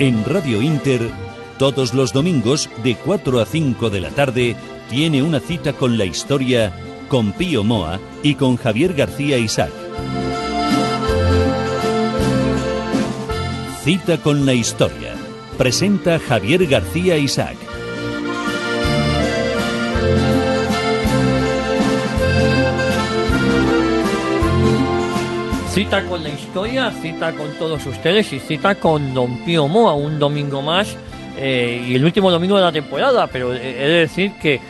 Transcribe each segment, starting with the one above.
En Radio Inter, todos los domingos de 4 a 5 de la tarde, tiene una cita con la historia, con Pío Moa y con Javier García Isaac. Cita con la historia. Presenta Javier García Isaac. Cita con la historia, cita con todos ustedes y cita con don Pío Moa, un domingo más y el último domingo de la temporada, pero he de decir que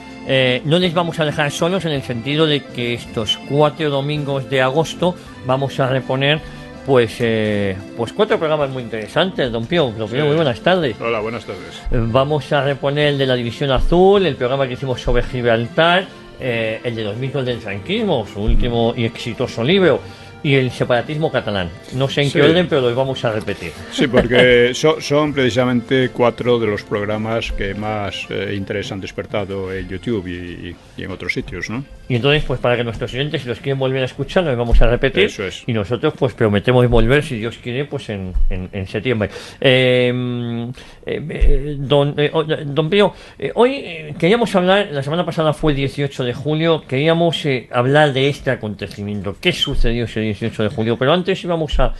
no les vamos a dejar solos en el sentido de que estos 4 domingos de agosto vamos a reponer pues 4 programas muy interesantes. Don Pío, muy buenas tardes. Hola, buenas tardes. Vamos a reponer el de la División Azul, el programa que hicimos sobre Gibraltar, el de los mitos del franquismo, su último y exitoso libro, y el separatismo catalán. No sé en qué orden, pero los vamos a repetir. Sí, porque son precisamente 4 de los programas que más interés han despertado en YouTube y en otros sitios, ¿no? Y entonces, pues para que nuestros oyentes, si los quieren volver a escuchar, los vamos a repetir. Eso es. Y nosotros, pues prometemos volver, si Dios quiere, pues en septiembre. Don Pío, hoy queríamos hablar, la semana pasada fue el 18 de julio, queríamos hablar de este acontecimiento. ¿Qué sucedió ese 18 de julio? Pero antes íbamos a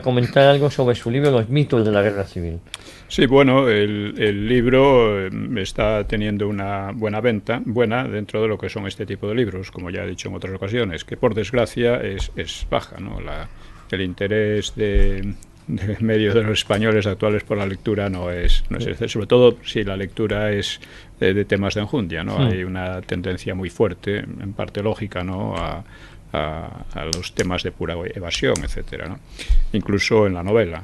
comentar algo sobre su libro, Los mitos de la guerra civil. Sí, bueno, el libro está teniendo una buena venta, dentro de lo que son este tipo de libros, como ya he dicho en otras ocasiones, que por desgracia es baja, ¿no? El interés de medio de los españoles actuales por la lectura no es sobre todo si la lectura es de temas de enjundia, ¿no? Hay una tendencia muy fuerte, en parte lógica, ¿no? a los temas de pura evasión, etcétera, ¿no? Incluso en la novela.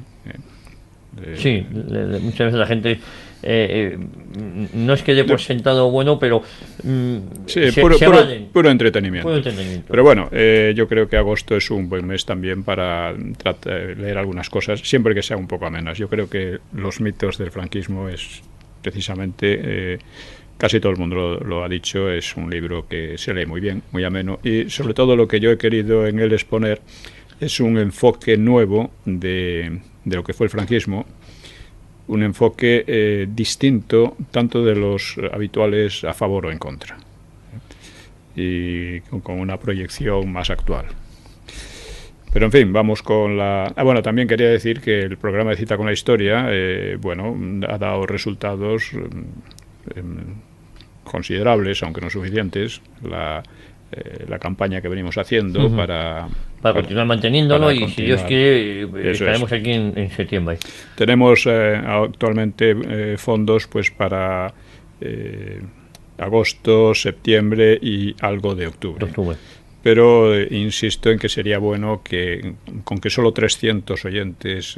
Sí, muchas veces la gente no es que dé por sentado bueno, pero sí, puro entretenimiento. Pero bueno, yo creo que agosto es un buen mes también para leer algunas cosas, siempre que sean un poco amenas. Yo creo que Los mitos del franquismo es precisamente... casi todo el mundo lo ha dicho, es un libro que se lee muy bien, muy ameno, y sobre todo lo que yo he querido en él exponer es un enfoque nuevo de lo que fue el franquismo, un enfoque distinto tanto de los habituales a favor o en contra, y con una proyección más actual. Pero en fin, vamos con la... bueno, también quería decir que el programa de Cita con la Historia, ha dado resultados considerables, aunque no suficientes, la campaña que venimos haciendo para continuar manteniéndolo y si Dios quiere estaremos aquí en septiembre. Tenemos actualmente fondos pues para agosto, septiembre y algo de octubre. Pero insisto en que sería bueno que con que solo 300 oyentes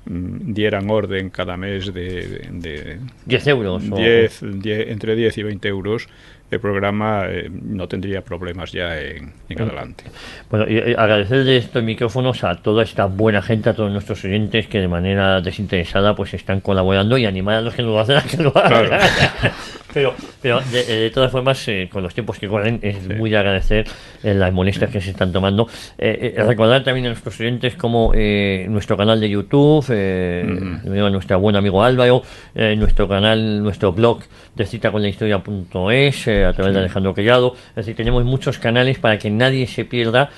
dieran orden cada mes de 10 euros. Entre 10 y 20 euros, el programa no tendría problemas ya en adelante. Bueno, y agradecer de estos micrófonos a toda esta buena gente, a todos nuestros oyentes que de manera desinteresada pues están colaborando, y animar a los que no lo hacen a que lo hagan. Claro. Pero de todas formas, con los tiempos que corren, es muy de agradecer las molestias que se están tomando. Recordar también a nuestros oyentes como nuestro canal de YouTube, a nuestro buen amigo Álvaro, nuestro canal, nuestro blog de citaconlahistoria.es, a través de Alejandro Collado. Es decir, tenemos muchos canales para que nadie se pierda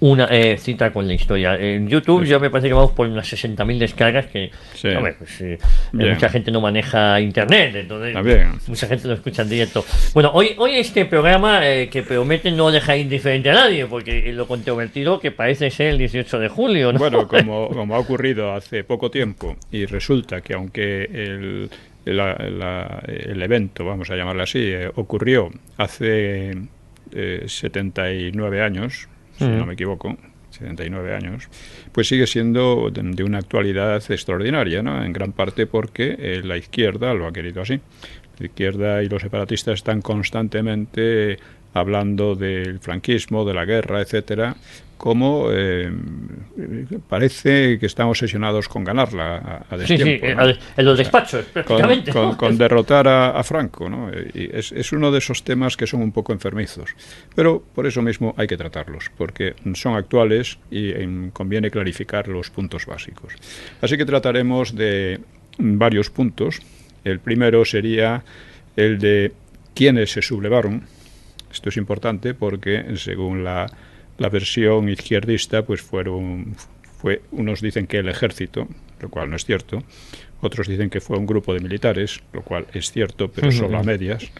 una cita con la historia. En YouTube ya me parece que vamos por unas 60.000 descargas, que mucha gente no maneja internet, entonces mucha gente lo escucha en directo. Bueno, hoy este programa que promete no dejar indiferente a nadie, porque lo controvertido que parece ser el 18 de julio, ¿no? Bueno, como ha ocurrido hace poco tiempo, y resulta que aunque el evento, vamos a llamarlo así, ocurrió hace 79 años, si no me equivoco, 79 años, pues sigue siendo de una actualidad extraordinaria, ¿no? En gran parte porque la izquierda lo ha querido así. La izquierda y los separatistas están constantemente hablando del franquismo, de la guerra, etcétera, como parece que están obsesionados con ganarla a destiempo. Sí, ¿no? En los despachos, prácticamente. Con derrotar a Franco, ¿no? Y es uno de esos temas que son un poco enfermizos. Pero por eso mismo hay que tratarlos, porque son actuales y conviene clarificar los puntos básicos. Así que trataremos de varios puntos. El primero sería el de quiénes se sublevaron. Esto es importante porque, según la versión izquierdista, pues unos dicen que el ejército, lo cual no es cierto, otros dicen que fue un grupo de militares, lo cual es cierto, pero solo a medias.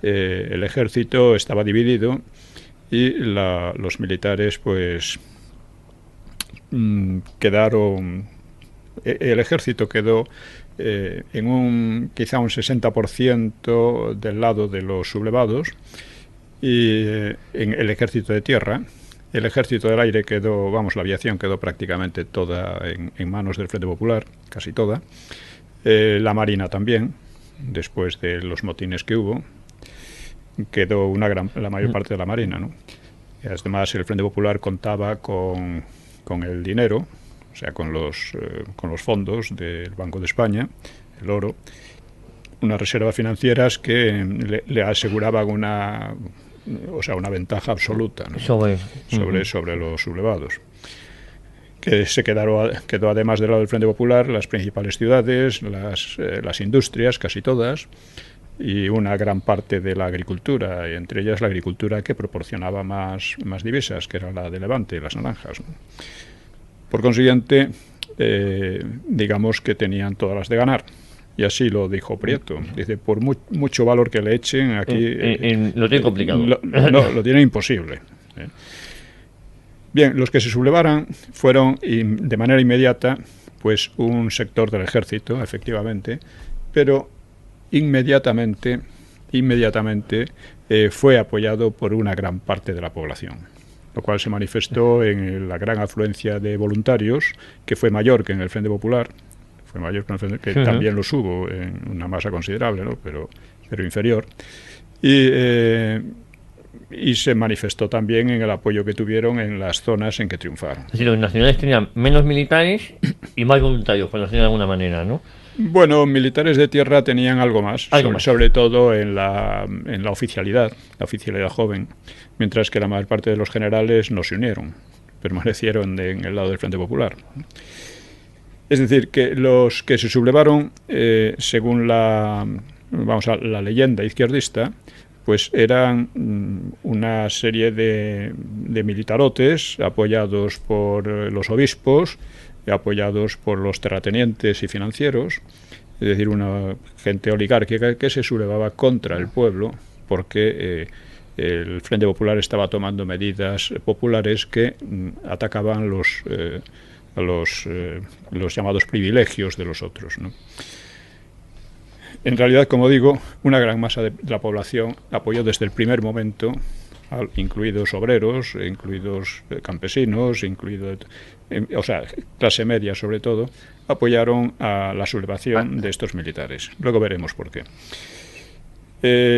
El ejército estaba dividido y los militares, pues, quedaron... El ejército quedó en quizá un 60% del lado de los sublevados, y en el ejército de tierra. El ejército del aire quedó, la aviación quedó prácticamente toda en manos del Frente Popular, casi toda. La marina también, después de los motines que hubo, quedó la mayor parte de la marina, ¿no? Y además, el Frente Popular contaba con el dinero, o sea, con los fondos del Banco de España, el oro, unas reservas financieras que le aseguraban una ventaja absoluta, ¿no? sobre los sublevados. Que quedó además del lado del Frente Popular las principales ciudades, las industrias, casi todas, y una gran parte de la agricultura, y entre ellas la agricultura que proporcionaba más divisas, que era la de Levante, las naranjas, ¿no? Por consiguiente, digamos que tenían todas las de ganar. Y así lo dijo Prieto. Dice, por mucho valor que le echen, aquí... lo tiene complicado. Lo tiene imposible. Bien, los que se sublevaran fueron de manera inmediata pues un sector del ejército, efectivamente, pero inmediatamente fue apoyado por una gran parte de la población, lo cual se manifestó en la gran afluencia de voluntarios, que fue mayor que en el Frente Popular, que también los hubo en una masa considerable, ¿no? pero inferior, y se manifestó también en el apoyo que tuvieron en las zonas en que triunfaron. Es decir, los nacionales tenían menos militares y más voluntarios, por decirlo de alguna manera, ¿no? Bueno, militares de tierra tenían algo más, sobre todo en la oficialidad joven, mientras que la mayor parte de los generales no se unieron, permanecieron en el lado del Frente Popular. Es decir, que los que se sublevaron, según la leyenda izquierdista, pues eran una serie de militarotes apoyados por los obispos, apoyados por los terratenientes y financieros, es decir, una gente oligárquica que se sublevaba contra el pueblo, porque el Frente Popular estaba tomando medidas populares que atacaban los llamados privilegios de los otros, ¿no? En realidad, como digo, una gran masa de la población apoyó desde el primer momento, incluidos obreros, incluidos campesinos, clase media sobre todo, apoyaron a la sublevación de estos militares. Luego veremos por qué.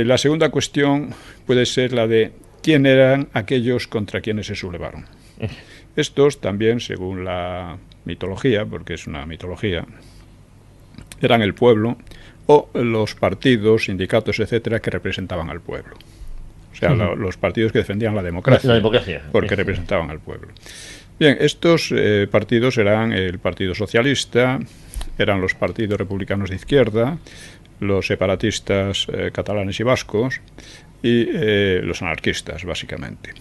La segunda cuestión puede ser la de quién eran aquellos contra quienes se sublevaron. Estos también, según la mitología, porque es una mitología, eran el pueblo o los partidos, sindicatos, etcétera, que representaban al pueblo. O sea, los partidos que defendían la democracia, porque representaban al pueblo. Bien, estos partidos eran el Partido Socialista, eran los partidos republicanos de izquierda, los separatistas catalanes y vascos y los anarquistas, básicamente.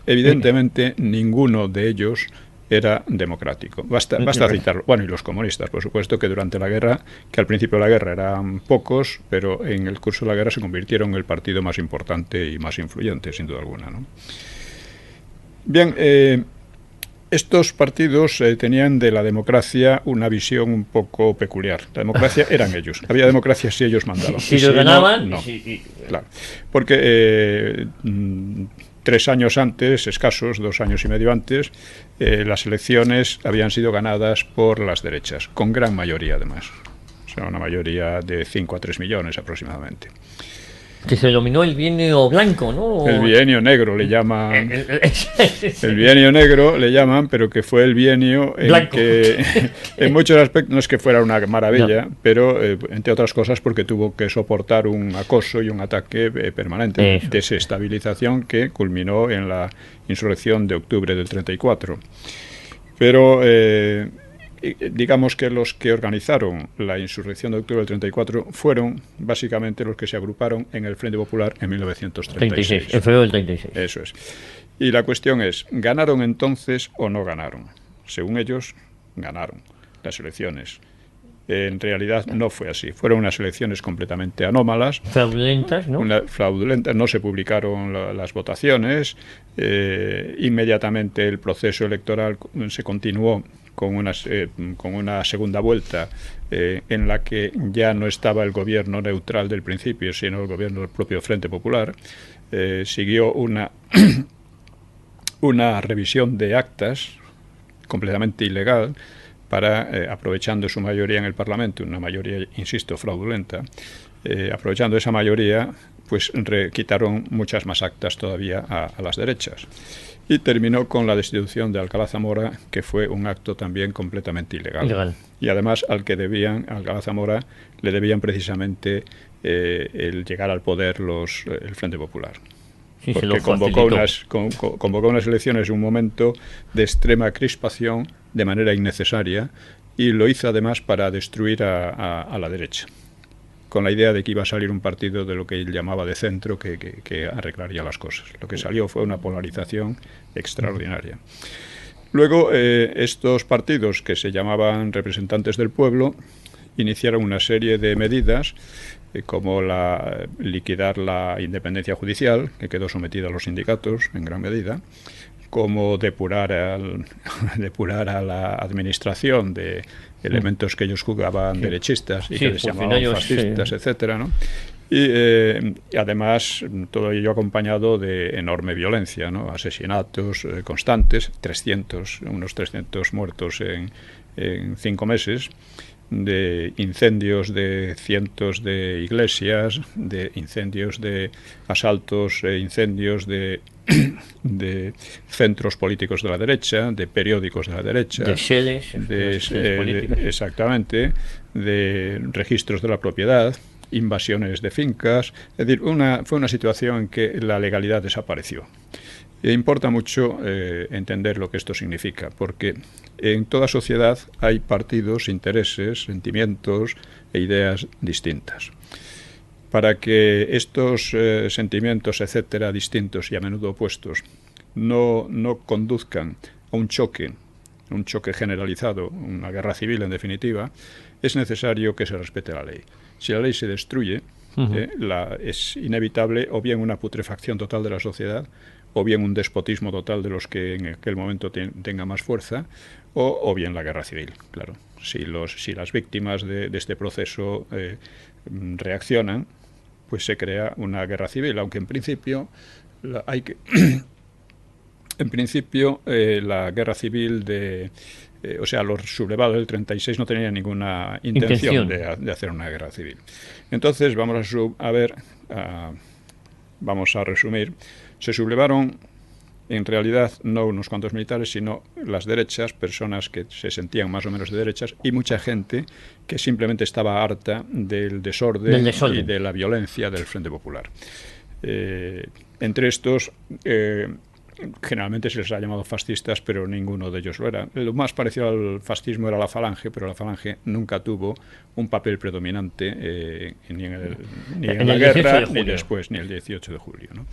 Evidentemente, ninguno de ellos era democrático. Basta citarlo. Bueno, y los comunistas, por supuesto, que durante la guerra, que al principio de la guerra eran pocos, pero en el curso de la guerra se convirtieron en el partido más importante y más influyente, sin duda alguna, ¿no? Bien, estos partidos tenían de la democracia una visión un poco peculiar. La democracia eran ellos. Había democracia si ellos mandaban. Si ellos ganaban... No. Claro. Porque 3 años antes, escasos, 2 años y medio antes, las elecciones habían sido ganadas por las derechas, con gran mayoría además. O sea, una mayoría de 5 a 3 millones aproximadamente. Que se denominó el bienio blanco, ¿no? El bienio negro le llaman. El bienio negro le llaman, pero que fue el bienio en blanco. Que en muchos aspectos no es que fuera una maravilla, no. Pero entre otras cosas porque tuvo que soportar un acoso y un ataque permanente, desestabilización que culminó en la insurrección de octubre del 34. Pero digamos que los que organizaron la insurrección de octubre del 34 fueron básicamente los que se agruparon en el Frente Popular en 1936. En febrero del 36. Eso es. Y la cuestión es, ¿ganaron entonces o no ganaron? Según ellos, ganaron las elecciones. En realidad no fue así. Fueron unas elecciones completamente anómalas. Fraudulentas, ¿no? Fraudulentas, no se publicaron las votaciones. Inmediatamente el proceso electoral se continuó con una segunda vuelta en la que ya no estaba el gobierno neutral del principio, sino el gobierno del propio Frente Popular. Siguió una revisión de actas completamente ilegal para, aprovechando su mayoría en el Parlamento, una mayoría, insisto, fraudulenta, aprovechando esa mayoría, pues quitaron muchas más actas todavía a las derechas. Y terminó con la destitución de Alcalá Zamora, que fue un acto también completamente ilegal. Y además a Alcalá Zamora le debían precisamente el llegar al poder el Frente Popular. Sí, porque convocó unas elecciones en un momento de extrema crispación de manera innecesaria y lo hizo además para destruir a la derecha, con la idea de que iba a salir un partido de lo que él llamaba de centro que arreglaría las cosas. Lo que salió fue una polarización extraordinaria. Luego, estos partidos que se llamaban representantes del pueblo iniciaron una serie de medidas como liquidar la independencia judicial, que quedó sometida a los sindicatos en gran medida, como depurar a la administración de elementos que ellos juzgaban derechistas y que les llamaban fascistas, etcétera, ¿no? Y además todo ello acompañado de enorme violencia, ¿no? Asesinatos constantes, unos 300 muertos en 5 meses, de incendios de cientos de iglesias, de incendios de asaltos, incendios de centros políticos de la derecha, de periódicos de la derecha, de sedes exactamente, de registros de la propiedad, invasiones de fincas. Es decir, fue una situación en que la legalidad desapareció. E importa mucho entender lo que esto significa, porque en toda sociedad hay partidos, intereses, sentimientos e ideas distintas. Para que estos sentimientos, etcétera, distintos y a menudo opuestos, no conduzcan a un choque generalizado, una guerra civil en definitiva, es necesario que se respete la ley. Si la ley se destruye, es inevitable o bien una putrefacción total de la sociedad, o bien un despotismo total de los que en aquel momento tenga más fuerza, o bien la guerra civil, claro. Si las víctimas de este proceso reaccionan, pues se crea una guerra civil, aunque en principio la guerra civil los sublevados del 36 no tenían ninguna intención de hacer una guerra civil. Entonces vamos a resumir. Se sublevaron en realidad no unos cuantos militares, sino las derechas, personas que se sentían más o menos de derechas, y mucha gente que simplemente estaba harta del desorden y de la violencia del Frente Popular. Entre estos, generalmente se les ha llamado fascistas, pero ninguno de ellos lo era. Lo más parecido al fascismo era la Falange, pero la Falange nunca tuvo un papel predominante ni en la guerra, ni después, ni el 18 de julio, ¿no?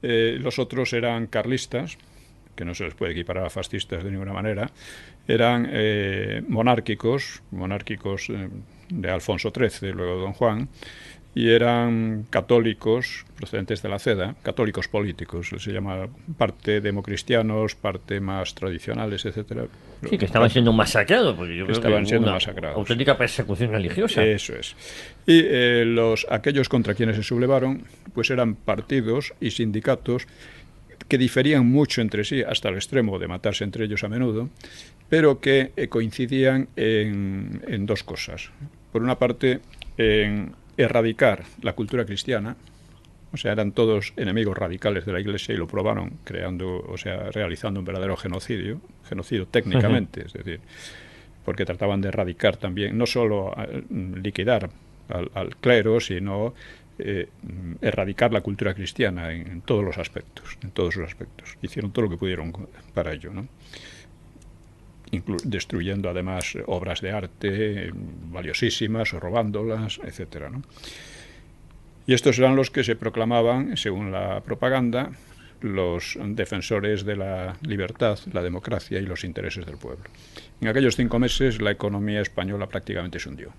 Los otros eran carlistas, que no se les puede equiparar a fascistas de ninguna manera, eran monárquicos de Alfonso XIII, luego de Don Juan, y eran católicos procedentes de la Ceda, católicos políticos, se llama, parte democristianos, parte más tradicionales, etcétera. Sí, que estaban siendo masacrados, porque yo creo que estaban siendo una masacrados. Auténtica persecución religiosa. Eso es. Y aquellos contra quienes se sublevaron, pues eran partidos y sindicatos que diferían mucho entre sí, hasta el extremo de matarse entre ellos a menudo, pero que coincidían en dos cosas. Por una parte, en erradicar la cultura cristiana. O sea, eran todos enemigos radicales de la Iglesia y lo probaron realizando un verdadero genocidio técnicamente, es decir, porque trataban de erradicar también, no solo liquidar al clero, sino erradicar la cultura cristiana en todos los aspectos, en todos sus aspectos. Hicieron todo lo que pudieron para ello, ¿no? Destruyendo además obras de arte valiosísimas o robándolas, etcétera, ¿no? Y estos eran los que se proclamaban, según la propaganda, los defensores de la libertad, la democracia y los intereses del pueblo. En aquellos 5 meses la economía española prácticamente se hundió.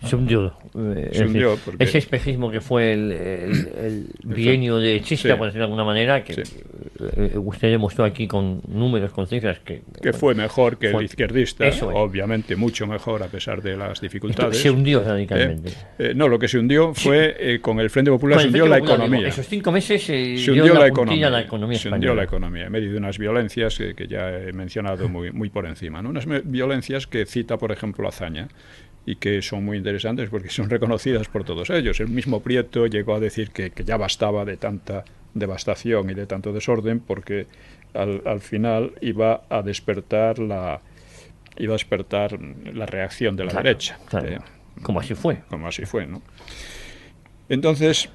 Se hundió. Porque ese espejismo que fue el bienio de Chista, por decirlo de alguna manera, que usted demostró aquí con números, con cifras, que fue mejor que el izquierdista, obviamente mucho mejor a pesar de las dificultades. Se hundió radicalmente. No, lo que se hundió fue con el Frente Popular, se hundió la economía. Esos 5 meses se hundió la economía española. Se hundió la economía, en medio de unas violencias que ya he mencionado muy por encima, ¿no? Unas violencias que cita, por ejemplo, Azaña, y que son muy interesantes porque son reconocidas por todos ellos. El mismo Prieto llegó a decir que ya bastaba de tanta devastación y de tanto desorden, porque al final iba a despertar la reacción de la derecha. Claro. Como así fue. ¿No? Entonces,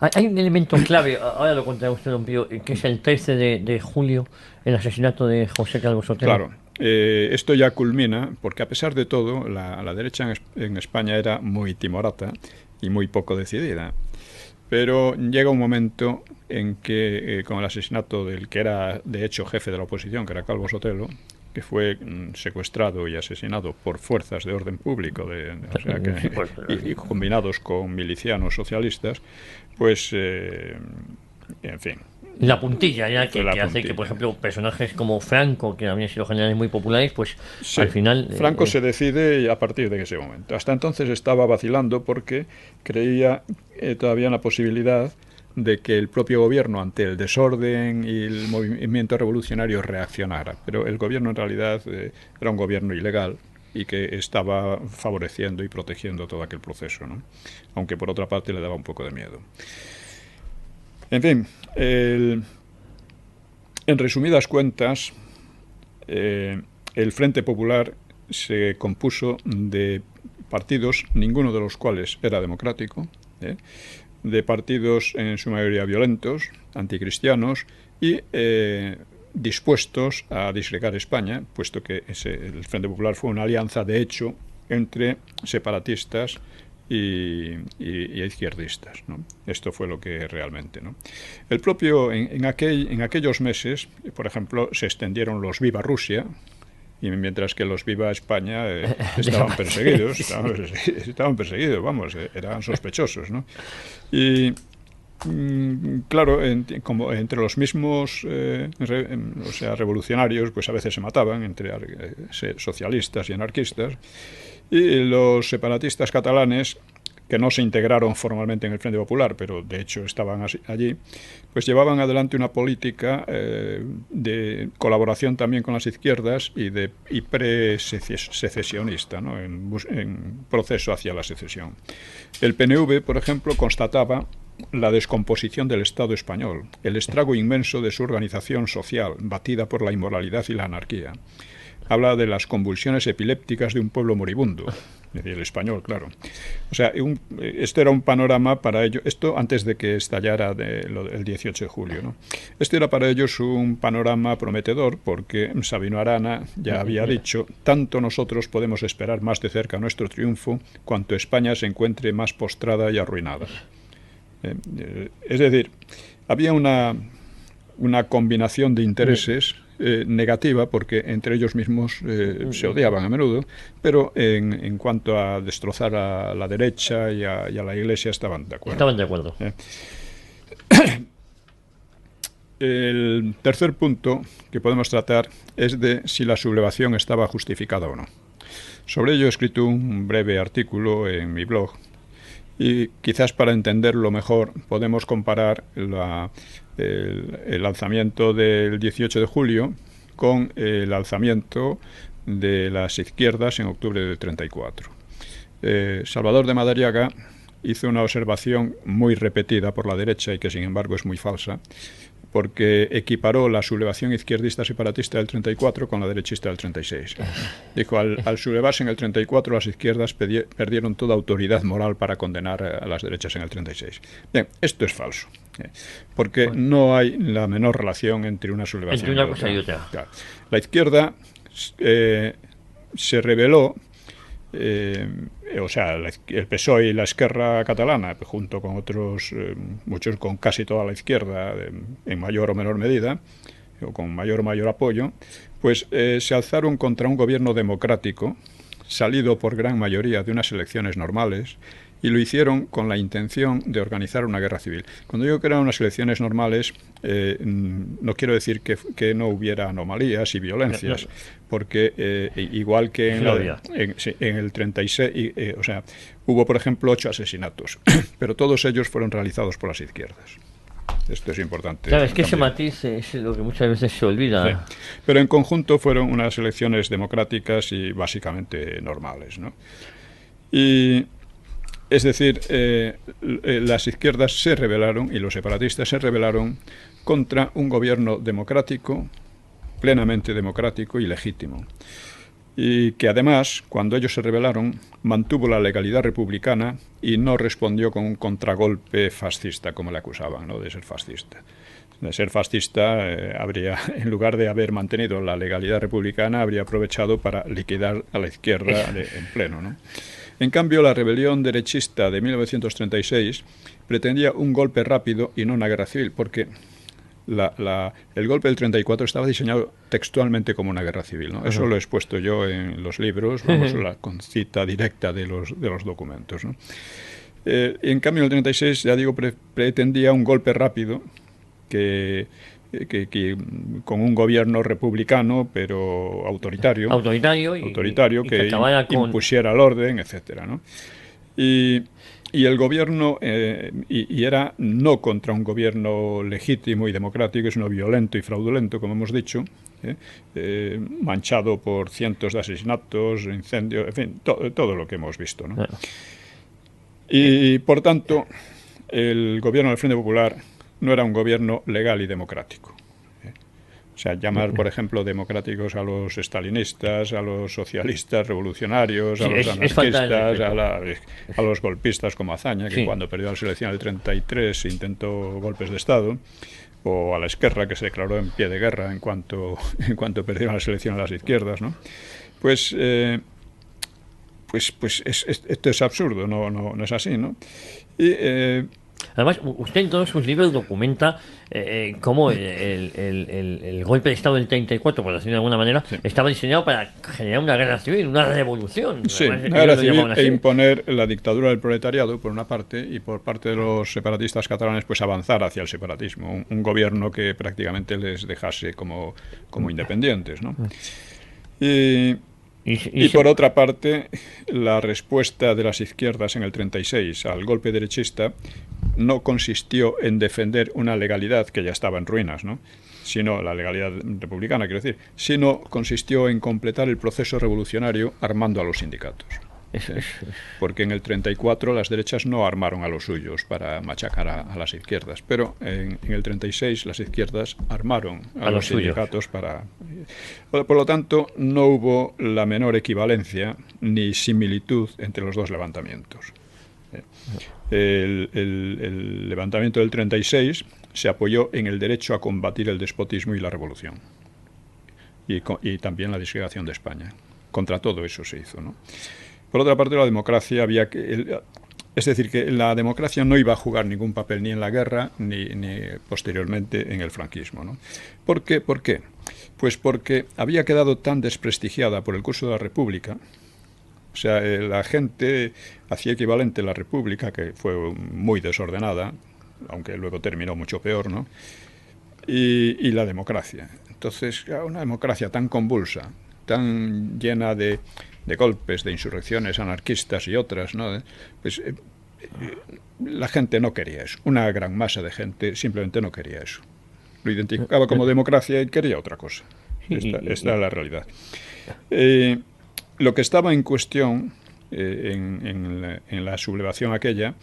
hay un elemento clave, ahora lo contará usted, don Pío, que es el 13 de julio, el asesinato de José Calvo Sotelo. Claro. Esto ya culmina, porque a pesar de todo, la derecha en España era muy timorata y muy poco decidida. Pero llega un momento en que, con el asesinato del que era, de hecho, jefe de la oposición, que era Calvo Sotelo, que fue secuestrado y asesinado por fuerzas de orden público, y combinados con milicianos socialistas, pues, en fin. La puntilla ya que hace que, por ejemplo, personajes como Franco, que habían sido generales muy populares, pues sí, al final... Franco se decide a partir de ese momento. Hasta entonces estaba vacilando porque creía todavía en la posibilidad de que el propio gobierno, ante el desorden y el movimiento revolucionario, reaccionara. Pero el gobierno en realidad era un gobierno ilegal y que estaba favoreciendo y protegiendo todo aquel proceso, ¿no? Aunque por otra parte le daba un poco de miedo. En fin, en resumidas cuentas, el Frente Popular se compuso de partidos, ninguno de los cuales era democrático, de partidos en su mayoría violentos, anticristianos y dispuestos a disgregar España, puesto que el Frente Popular fue una alianza, de hecho, entre separatistas y izquierdistas, ¿no? Esto fue lo que realmente, ¿no? El propio en aquellos meses, por ejemplo, se extendieron los Viva Rusia, y mientras que los Viva España estaban perseguidos, vamos, eran sospechosos, ¿no? Y claro, como entre los mismos revolucionarios, pues a veces se mataban entre socialistas y anarquistas. Y los separatistas catalanes, que no se integraron formalmente en el Frente Popular, pero de hecho estaban allí, pues llevaban adelante una política de colaboración también con las izquierdas y pre-secesionista, ¿no? en proceso hacia la secesión. El PNV, por ejemplo, constataba la descomposición del Estado español, el estrago inmenso de su organización social, batida por la inmoralidad y la anarquía. Habla de las convulsiones epilépticas de un pueblo moribundo, el español, claro. O sea, esto era un panorama para ellos, esto antes de que estallara el 18 de julio, ¿no? Este era para ellos un panorama prometedor, porque Sabino Arana ya había dicho: tanto nosotros podemos esperar más de cerca nuestro triunfo, cuanto España se encuentre más postrada y arruinada. Es decir, había una combinación de intereses negativa, porque entre ellos mismos se odiaban a menudo, pero en cuanto a destrozar a la derecha y a la Iglesia estaban de acuerdo. El tercer punto que podemos tratar es de si la sublevación estaba justificada o no. Sobre ello he escrito un breve artículo en mi blog, y quizás para entenderlo mejor podemos comparar el alzamiento del 18 de julio con el alzamiento de las izquierdas en octubre del 34. Salvador de Madariaga hizo una observación muy repetida por la derecha y que sin embargo es muy falsa, porque equiparó la sublevación izquierdista separatista del 34 con la derechista del 36. Dijo, al sublevarse en el 34, las izquierdas perdieron toda autoridad moral para condenar a las derechas en el 36. Bien, esto es falso, porque no hay la menor relación entre una sublevación entre una cosa y otra. Claro. La izquierda se rebeló, o sea, el PSOE y la Esquerra catalana, junto con otros, muchos, con casi toda la izquierda, en mayor o menor medida, o con mayor o mayor apoyo, pues se alzaron contra un gobierno democrático, salido por gran mayoría de unas elecciones normales, y lo hicieron con la intención de organizar una guerra civil. Cuando digo que eran unas elecciones normales, no quiero decir que no hubiera anomalías y violencias, porque igual que en el 36, o sea, hubo, por ejemplo, 8 asesinatos, pero todos ellos fueron realizados por las izquierdas. Esto es importante. Claro, es que ese matiz es lo que muchas veces se olvida. Sí. Pero en conjunto fueron unas elecciones democráticas y básicamente normales, ¿no? Y es decir, las izquierdas se rebelaron y los separatistas se rebelaron contra un gobierno democrático, plenamente democrático y legítimo. Y que además, cuando ellos se rebelaron, mantuvo la legalidad republicana y no respondió con un contragolpe fascista, como le acusaban, ¿no?, de ser fascista. De ser fascista, habría, en lugar de haber mantenido la legalidad republicana, habría aprovechado para liquidar a la izquierda en pleno, ¿no? En cambio, la rebelión derechista de 1936 pretendía un golpe rápido y no una guerra civil, porque el golpe del 34 estaba diseñado textualmente como una guerra civil, ¿no? Eso lo he expuesto yo en los libros, con cita directa de los documentos, ¿no? En cambio, el 36, ya digo, pretendía un golpe rápido que con un gobierno republicano pero autoritario que impusiera el orden, etcétera, ¿no? Y el gobierno y era no contra un gobierno legítimo y democrático, sino violento y fraudulento, como hemos dicho, manchado por cientos de asesinatos, incendios, en fin, todo lo que hemos visto, ¿no? Y por tanto, el gobierno del Frente Popular no era un gobierno legal y democrático. O sea, llamar, por ejemplo, democráticos a los estalinistas, a los socialistas revolucionarios, a los anarquistas, a los golpistas como Azaña, que cuando perdió la elección del 33 intentó golpes de Estado, o a la Esquerra, que se declaró en pie de guerra en cuanto perdieron la elección a las izquierdas, ¿no? Pues esto es absurdo, no es así, ¿no? Y además, usted en todos sus libros documenta cómo el golpe de Estado del 34, por decirlo de alguna manera, estaba diseñado para generar una guerra civil, una revolución. Sí, una guerra civil e imponer la dictadura del proletariado, por una parte, y por parte de los separatistas catalanes, pues avanzar hacia el separatismo. Un gobierno que prácticamente les dejase como independientes, ¿no? Y por otra parte, la respuesta de las izquierdas en el 36 al golpe derechista no consistió en defender una legalidad que ya estaba en ruinas, ¿no?, sino la legalidad republicana, quiero decir, sino consistió en completar el proceso revolucionario armando a los sindicatos. Porque en el 34 las derechas no armaron a los suyos para machacar a las izquierdas, pero en el 36 las izquierdas armaron a los sindicatos para... Por lo tanto, no hubo la menor equivalencia ni similitud entre los dos levantamientos. El levantamiento del 36 se apoyó en el derecho a combatir el despotismo y la revolución, y también la disgregación de España. Contra todo eso se hizo, ¿no? Por otra parte, la democracia es decir, que la democracia no iba a jugar ningún papel ni en la guerra ni posteriormente en el franquismo, ¿no? ¿Por qué? ¿Por qué? Pues porque había quedado tan desprestigiada por el curso de la República. O sea, la gente hacía equivalente la República, que fue muy desordenada, aunque luego terminó mucho peor, ¿no?, y la democracia. Entonces, una democracia tan convulsa, tan llena de golpes, de insurrecciones anarquistas y otras, ¿no?, pues la gente no quería eso. Una gran masa de gente simplemente no quería eso. Lo identificaba como democracia y quería otra cosa. Esta es la realidad. Lo que estaba en cuestión en la sublevación aquella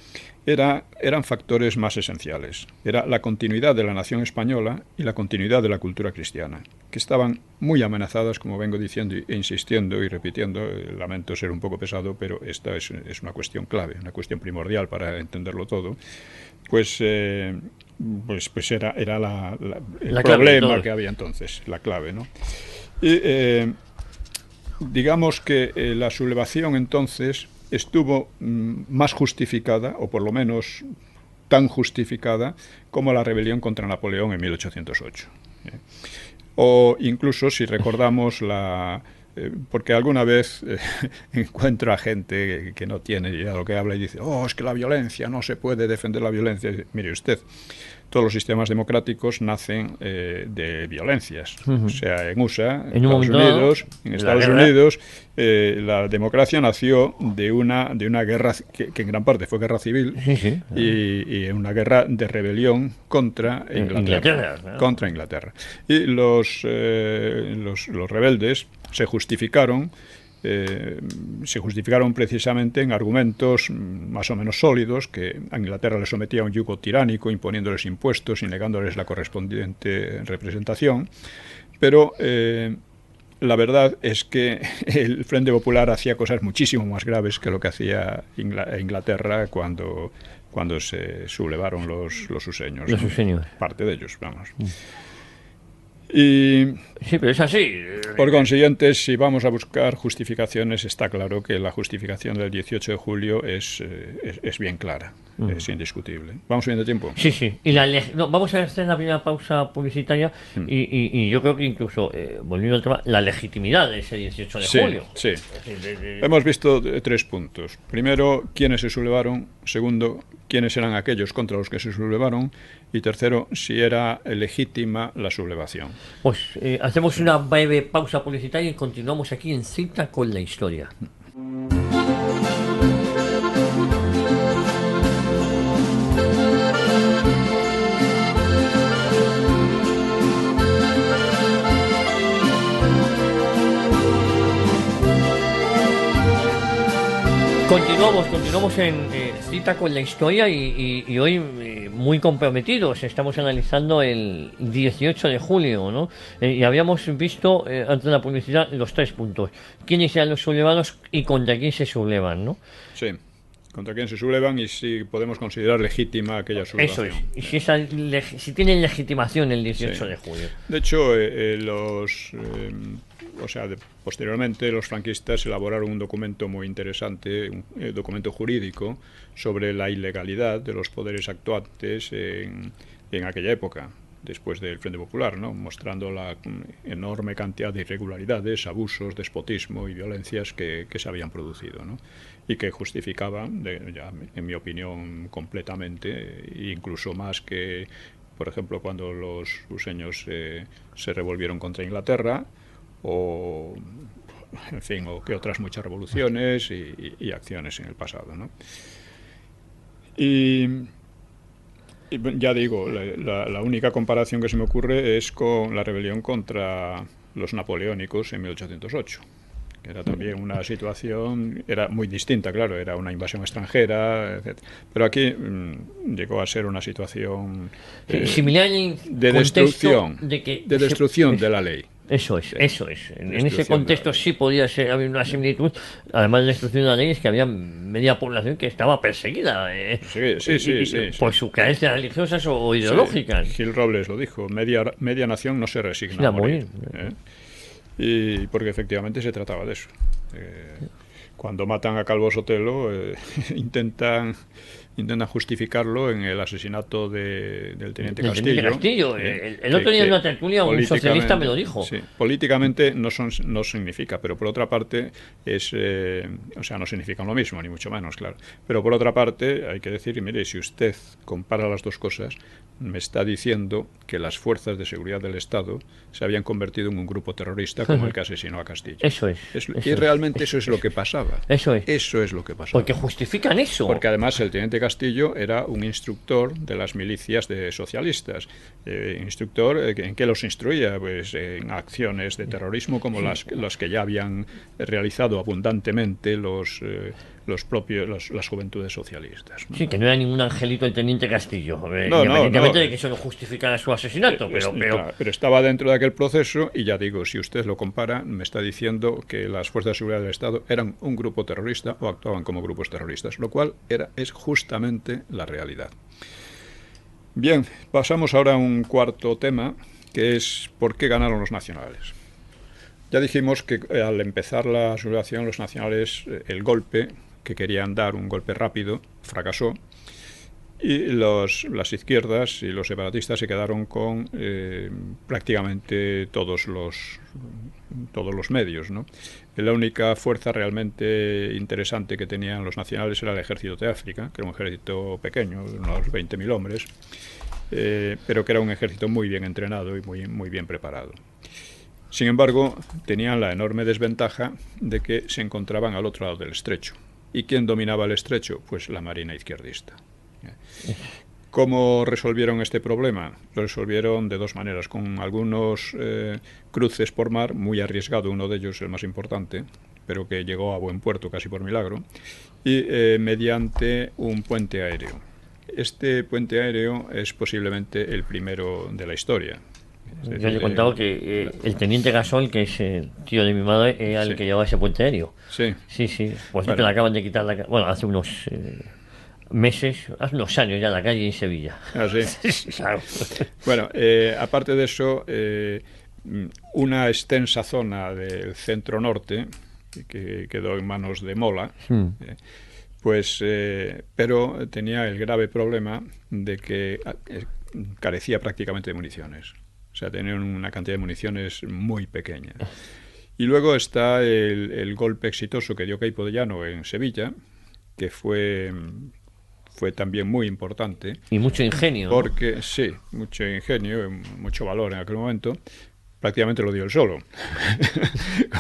eran factores más esenciales. Era la continuidad de la nación española y la continuidad de la cultura cristiana, que estaban muy amenazadas, como vengo diciendo e insistiendo y repitiendo. Lamento ser un poco pesado, pero esta es una cuestión clave, una cuestión primordial para entenderlo todo. Pues era el problema que había entonces, la clave, ¿no? Y digamos que la sublevación entonces estuvo más justificada, o por lo menos tan justificada, como la rebelión contra Napoleón en 1808. O incluso, si recordamos porque alguna vez encuentro a gente que no tiene idea de lo que habla y dice, es que la violencia, no se puede defender la violencia. Mire usted, todos los sistemas democráticos nacen de violencias. O sea, en USA, en Estados Unidos, la democracia nació de una guerra que en gran parte fue guerra civil, y una guerra de rebelión contra Inglaterra. Contra Inglaterra. Y los rebeldes se justificaron precisamente en argumentos más o menos sólidos, que a Inglaterra le sometía a un yugo tiránico, imponiéndoles impuestos y negándoles la correspondiente representación. Pero la verdad es que el Frente Popular hacía cosas muchísimo más graves que lo que hacía Inglaterra cuando se sublevaron los suseños. Los suseños. Parte de ellos, vamos. Y sí, pero es así. Por consiguiente, si vamos a buscar justificaciones, está claro que la justificación del 18 de julio es bien clara, es indiscutible. ¿Vamos bien de tiempo? Sí, sí. Y vamos a hacer la primera pausa publicitaria y yo creo que incluso, volviendo al tema, la legitimidad de ese 18 de julio. Sí. Hemos visto 3 puntos. Primero, quiénes se sublevaron. Segundo, quiénes eran aquellos contra los que se sublevaron. Y tercero, si era legítima la sublevación. Pues hacemos una breve pausa publicitaria y continuamos aquí en Cita con la Historia. Continuamos en Cita con la Historia y hoy muy comprometidos. Estamos analizando el 18 de julio, ¿no? Y habíamos visto, antes de la publicidad, los 3 puntos. ¿Quiénes eran los sublevados y contra quién se sublevan, no? Sí, contra quién se sublevan y si podemos considerar legítima aquella sublevación. Eso es. Y si tienen legitimación el 18 de julio. De hecho, posteriormente los franquistas elaboraron un documento muy interesante, un documento jurídico sobre la ilegalidad de los poderes actuantes en aquella época, después del Frente Popular, ¿no? Mostrando la enorme cantidad de irregularidades, abusos, despotismo y violencias que se habían producido, ¿no? Y que justificaban, en mi opinión, completamente, incluso más que, por ejemplo, cuando los luseños se revolvieron contra Inglaterra, o que otras muchas revoluciones y acciones en el pasado, ¿no? Y ya digo, la única comparación que se me ocurre es con la rebelión contra los napoleónicos en 1808, que era también una situación, era muy distinta, claro, era una invasión extranjera, etc. Pero aquí llegó a ser una situación similar de destrucción, de la ley. Eso es. En ese contexto sí podía ser, había una similitud, además de la destrucción de la ley, es que había media población que estaba perseguida por sus creencias religiosas o ideológicas. Sí. Gil Robles lo dijo, media nación no se resigna a morir. Y porque efectivamente se trataba de eso. Cuando matan a Calvo Sotelo, intentan justificarlo en el asesinato del teniente Castillo. El otro día en una tertulia un socialista me lo dijo. Sí, políticamente no significa, pero por otra parte no significan lo mismo, ni mucho menos, claro. Pero por otra parte hay que decir, mire, si usted compara las dos cosas, me está diciendo que las fuerzas de seguridad del Estado se habían convertido en un grupo terrorista como el que asesinó a Castillo. Eso es. Y realmente realmente eso es lo que pasaba. Eso es lo que pasaba. Porque justifican eso. Porque además el teniente Castillo era un instructor de las milicias de socialistas. Instructor, ¿en qué los instruía? Pues en acciones de terrorismo como las que ya habían realizado abundantemente las juventudes socialistas, ¿no? Sí, que no era ningún angelito el teniente Castillo, independientemente de que eso no justificara su asesinato, pero estaba dentro de aquel proceso, y ya digo, si usted lo compara, me está diciendo que las fuerzas de seguridad del Estado eran un grupo terrorista o actuaban como grupos terroristas, lo cual es justamente la realidad. Bien, pasamos ahora a un cuarto tema, que es ¿por qué ganaron los nacionales? Ya dijimos que al empezar la sublevación, los nacionales, el golpe que querían dar, un golpe rápido, fracasó, y las izquierdas y los separatistas se quedaron con prácticamente todos los medios, ¿no? La única fuerza realmente interesante que tenían los nacionales era el ejército de África, que era un ejército pequeño, unos 20.000 hombres, pero que era un ejército muy bien entrenado y muy bien preparado. Sin embargo, tenían la enorme desventaja de que se encontraban al otro lado del estrecho. ¿Y quién dominaba el estrecho? Pues la marina izquierdista. ¿Cómo resolvieron este problema? Lo resolvieron de dos maneras, con algunos cruces por mar, muy arriesgado, uno de ellos el más importante, pero que llegó a buen puerto casi por milagro, y mediante un puente aéreo. Este puente aéreo es posiblemente el primero de la historia. Yo le he contado que el teniente Gasol, que es tío de mi madre, era el que llevaba ese puente aéreo. Sí. Pues bueno, le acaban de quitar hace unos meses, hace unos años ya, la calle en Sevilla. Ah, sí. Claro. Bueno, aparte de eso, una extensa zona del centro norte, que quedó en manos de Mola, pero tenía el grave problema de que carecía prácticamente de municiones. O sea, tenían una cantidad de municiones muy pequeña. Y luego está el golpe exitoso que dio Queipo de Llano en Sevilla, que fue también muy importante. Y mucho ingenio. Porque, ¿no? Sí, mucho ingenio, mucho valor en aquel momento. Prácticamente lo dio él solo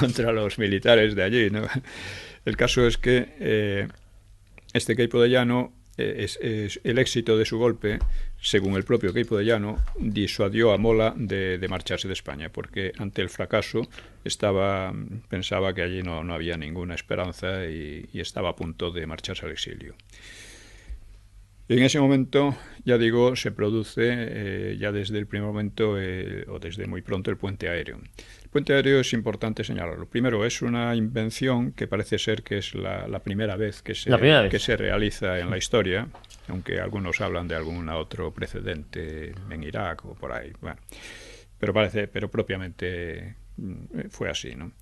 contra los militares de allí, ¿no? El caso es que este Queipo de Llano, el éxito de su golpe, según el propio Queipo de Llano, disuadió a Mola de marcharse de España, porque ante el fracaso pensaba que allí no había ninguna esperanza y estaba a punto de marcharse al exilio. Y en ese momento, ya digo, se produce ya desde el primer momento o desde muy pronto el puente aéreo. El puente aéreo es importante señalarlo. Primero, es una invención que parece ser que es la primera vez que se realiza en la historia, aunque algunos hablan de algún otro precedente en Irak o por ahí. Bueno, pero propiamente fue así, ¿no?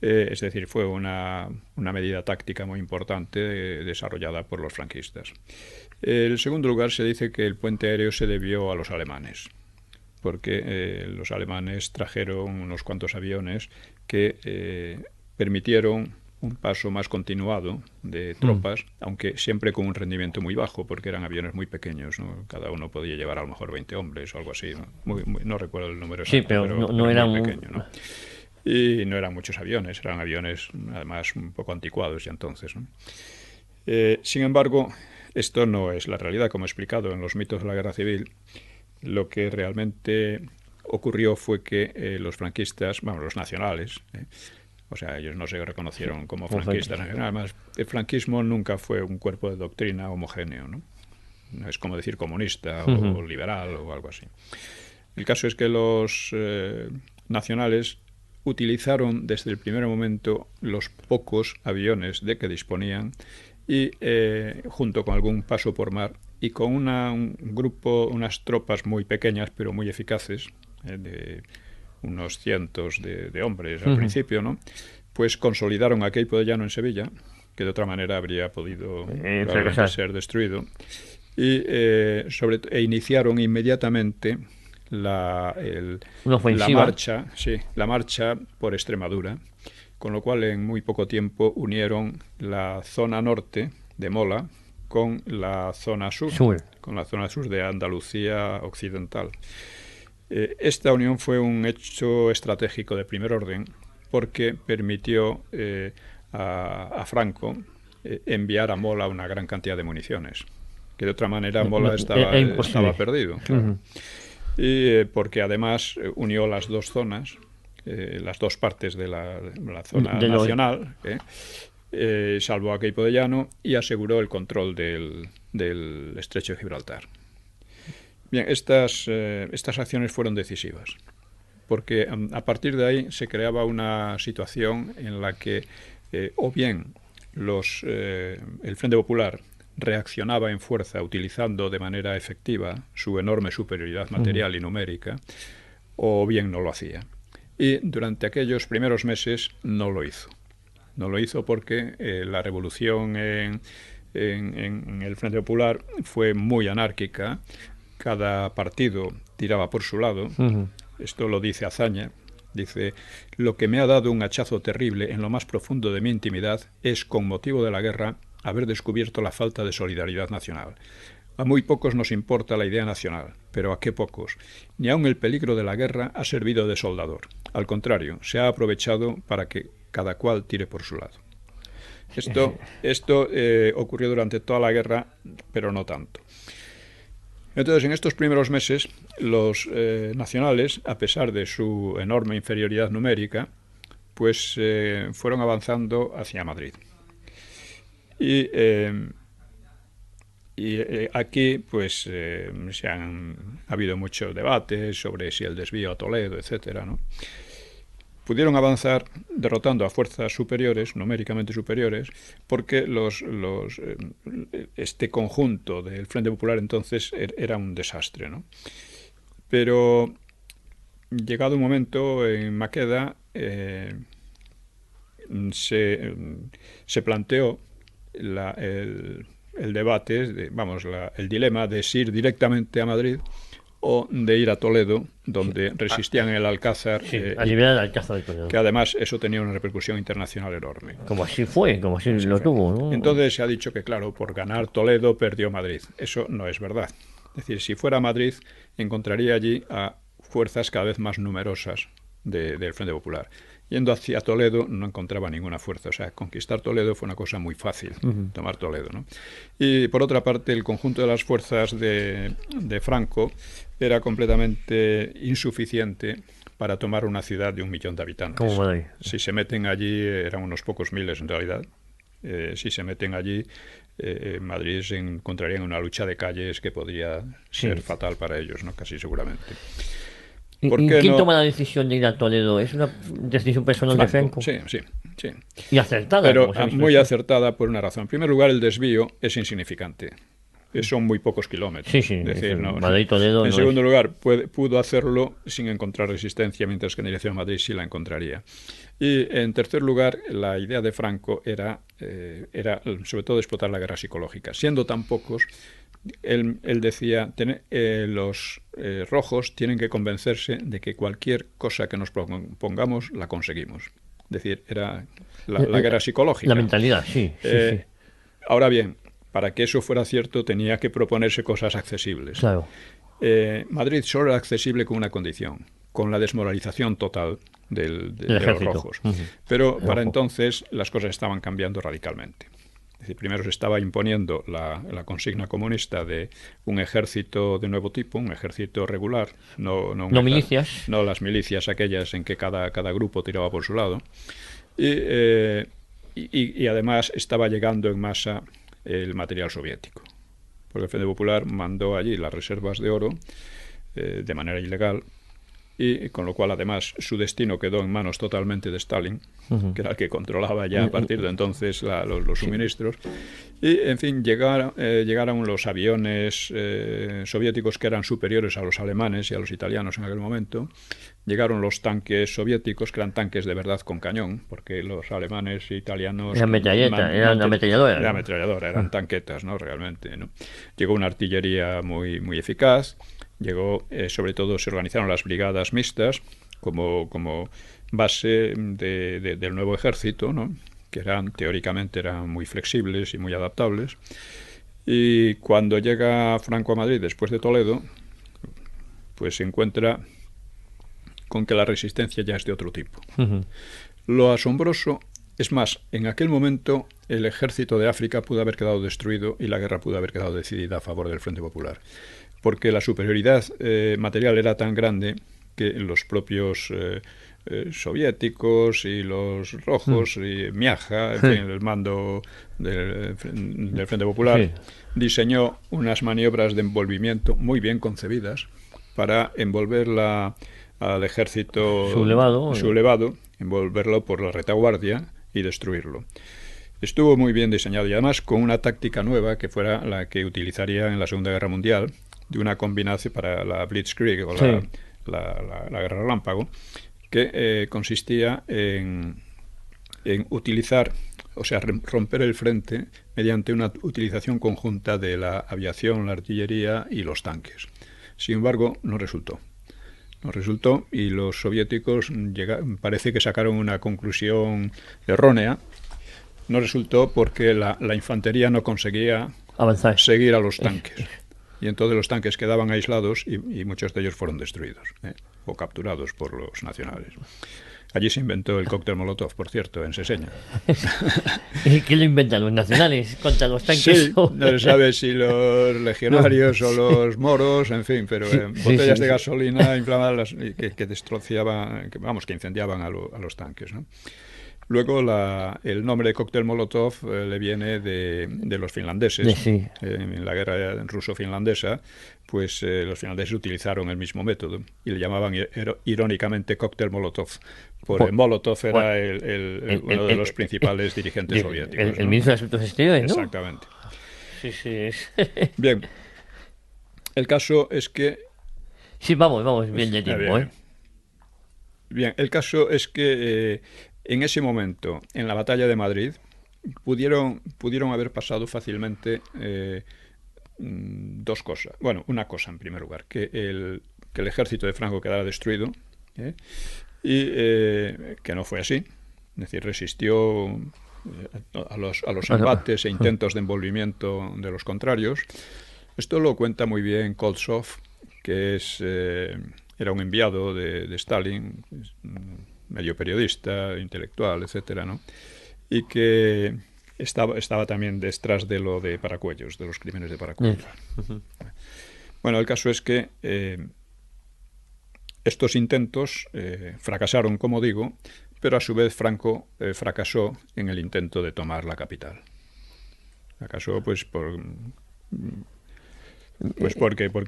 Es decir, fue una medida táctica muy importante desarrollada por los franquistas. En segundo lugar, se dice que el puente aéreo se debió a los alemanes, porque los alemanes trajeron unos cuantos aviones que permitieron un paso más continuado de tropas, aunque siempre con un rendimiento muy bajo, porque eran aviones muy pequeños, ¿no? Cada uno podía llevar a lo mejor 20 hombres o algo así, ¿no? No recuerdo el número exacto, pero no era muy pequeño, ¿no? Y no eran muchos aviones, eran aviones además un poco anticuados ya entonces, ¿no? Sin embargo, esto no es la realidad, como he explicado en los mitos de la Guerra Civil. Lo que realmente ocurrió fue que los franquistas, los nacionales, o sea, ellos no se reconocieron como franquistas. Además, el franquismo nunca fue un cuerpo de doctrina homogéneo, ¿no? No es como decir comunista o liberal o algo así. El caso es que los nacionales utilizaron desde el primer momento los pocos aviones de que disponían y junto con algún paso por mar y con un grupo, unas tropas muy pequeñas pero muy eficaces, de unos cientos de hombres al principio, ¿no? Pues consolidaron a Queipo de Llano en Sevilla, que de otra manera habría podido ser destruido, y iniciaron inmediatamente la marcha por Extremadura, con lo cual en muy poco tiempo unieron la zona norte de Mola con la zona sur. Con la zona sur de Andalucía occidental. Esta unión fue un hecho estratégico de primer orden, porque permitió a Franco enviar a Mola una gran cantidad de municiones, que de otra manera Mola estaba perdido. Claro. Y porque además unió las dos zonas, las dos partes de la zona nacional, salvó a Queipo de Llano y aseguró el control del estrecho de Gibraltar. Bien, estas acciones fueron decisivas, porque a partir de ahí se creaba una situación en la que o bien el Frente Popular reaccionaba en fuerza utilizando de manera efectiva su enorme superioridad material y numérica, o bien no lo hacía. Y durante aquellos primeros meses no lo hizo. No lo hizo porque la revolución en el Frente Popular fue muy anárquica. Cada partido tiraba por su lado. Esto lo dice Azaña. Dice: lo que me ha dado un hachazo terrible en lo más profundo de mi intimidad es, con motivo de la guerra, haber descubierto la falta de solidaridad nacional. A muy pocos nos importa la idea nacional, pero ¿a qué pocos? Ni aun el peligro de la guerra ha servido de soldador. Al contrario, se ha aprovechado para que cada cual tire por su lado. Esto ocurrió durante toda la guerra, pero no tanto. Entonces, en estos primeros meses, los nacionales, a pesar de su enorme inferioridad numérica, pues fueron avanzando hacia Madrid. Y aquí pues ha habido muchos debates sobre si el desvío a Toledo, etcétera, ¿no? Pudieron avanzar derrotando a fuerzas superiores, numéricamente superiores, porque este conjunto del Frente Popular entonces era un desastre, ¿no? Pero llegado un momento en Maqueda se planteó el debate, el dilema de si ir directamente a Madrid o de ir a Toledo, donde resistían en el Alcázar. Sí, a liberar el Alcázar de Toledo. Que además eso tenía una repercusión internacional enorme. Como así fue, como así lo tuvo, ¿no? Entonces se ha dicho que, claro, por ganar Toledo perdió Madrid. Eso no es verdad. Es decir, si fuera Madrid, encontraría allí a fuerzas cada vez más numerosas del Frente Popular. Yendo hacia Toledo no encontraba ninguna fuerza. O sea, conquistar Toledo fue una cosa muy fácil, tomar Toledo, ¿no? Y por otra parte, el conjunto de las fuerzas de Franco era completamente insuficiente para tomar una ciudad de 1 millón de habitantes. ¿Cómo va ahí? Si se meten allí, eran unos pocos miles en realidad. Si se meten allí, Madrid se encontraría en una lucha de calles que podría ser fatal para ellos, ¿no? Casi seguramente. ¿Y quién toma la decisión de ir a Toledo? ¿Es una decisión personal de Franco? Sí. Y acertada. Pero muy acertada por una razón. En primer lugar, el desvío es insignificante. Son muy pocos kilómetros. Sí. Decir, Madrid-Toledo. En segundo lugar, pudo hacerlo sin encontrar resistencia, mientras que en dirección a Madrid sí la encontraría. Y en tercer lugar, la idea de Franco era sobre todo explotar la guerra psicológica. Siendo tan pocos, él decía, los rojos tienen que convencerse de que cualquier cosa que nos pongamos la conseguimos. Es decir, era la guerra psicológica. La mentalidad, sí. Ahora bien, para que eso fuera cierto tenía que proponerse cosas accesibles. Claro. Madrid solo era accesible con una condición, con la desmoralización total de los rojos. Pero para entonces las cosas estaban cambiando radicalmente. Es decir, primero se estaba imponiendo la consigna comunista de un ejército de nuevo tipo, un ejército regular, no milicias. No las milicias aquellas en que cada grupo tiraba por su lado. Y además estaba llegando en masa el material soviético, porque el Frente Popular mandó allí las reservas de oro de manera ilegal, y con lo cual además su destino quedó en manos totalmente de Stalin, que era el que controlaba ya a partir de entonces los suministros. Y en fin, llegaron los aviones soviéticos, que eran superiores a los alemanes y a los italianos en aquel momento. Llegaron los tanques soviéticos, que eran tanques de verdad con cañón, porque los alemanes e italianos eran ametralladoras. Era ametralladora, eran tanquetas, ¿no? Realmente, ¿no? Llegó una artillería muy, muy eficaz. Llegó, sobre todo, se organizaron las brigadas mixtas como base del nuevo ejército, ¿no? Que teóricamente eran muy flexibles y muy adaptables. Y cuando llega Franco a Madrid después de Toledo, pues se encuentra con que la resistencia ya es de otro tipo. Lo asombroso, es más, en aquel momento el ejército de África pudo haber quedado destruido y la guerra pudo haber quedado decidida a favor del Frente Popular, porque la superioridad material era tan grande que los propios soviéticos y los rojos y Miaja, en fin, el mando del Frente Popular, diseñó unas maniobras de envolvimiento muy bien concebidas para envolver al ejército sublevado, envolverlo por la retaguardia y destruirlo. Estuvo muy bien diseñado y además con una táctica nueva que fuera la que utilizaría en la Segunda Guerra Mundial, de una combinación para la Blitzkrieg o la Guerra Relámpago, que consistía en utilizar, o sea, romper el frente mediante una utilización conjunta de la aviación, la artillería y los tanques. Sin embargo, no resultó. No resultó y los soviéticos parece que sacaron una conclusión errónea. No resultó porque la infantería no conseguía seguir a los tanques. Y entonces los tanques quedaban aislados y muchos de ellos fueron destruidos o capturados por los nacionales. Allí se inventó el cóctel Molotov, por cierto, en Seseña. ¿Y qué lo inventan los nacionales contra los tanques? Sí, no se sabe si los legionarios o los moros, en fin, pero botellas de gasolina inflamadas que destrozaban, que incendiaban a los tanques, ¿no? Luego el nombre de cóctel Molotov le viene de los finlandeses. En la guerra ruso-finlandesa, pues los finlandeses utilizaron el mismo método y le llamaban irónicamente cóctel Molotov. Molotov era uno de los principales dirigentes soviéticos. El ministro de Asuntos Exteriores, ¿no? Exactamente. Sí. Bien. El caso es que... Sí, vamos, bien de tiempo. Bien, el caso es que... en ese momento, en la batalla de Madrid, pudieron haber pasado fácilmente dos cosas. Bueno, una cosa en primer lugar, que el ejército de Franco quedara destruido y que no fue así. Es decir, resistió a los embates e intentos de envolvimiento de los contrarios. Esto lo cuenta muy bien Koltsov, que era un enviado de Stalin, medio periodista, intelectual, etcétera, ¿no? Y que estaba también detrás de lo de Paracuellos, de los crímenes de Paracuellos. Bueno, el caso es que estos intentos fracasaron, como digo, pero a su vez Franco fracasó en el intento de tomar la capital. Fracasó, pues, porque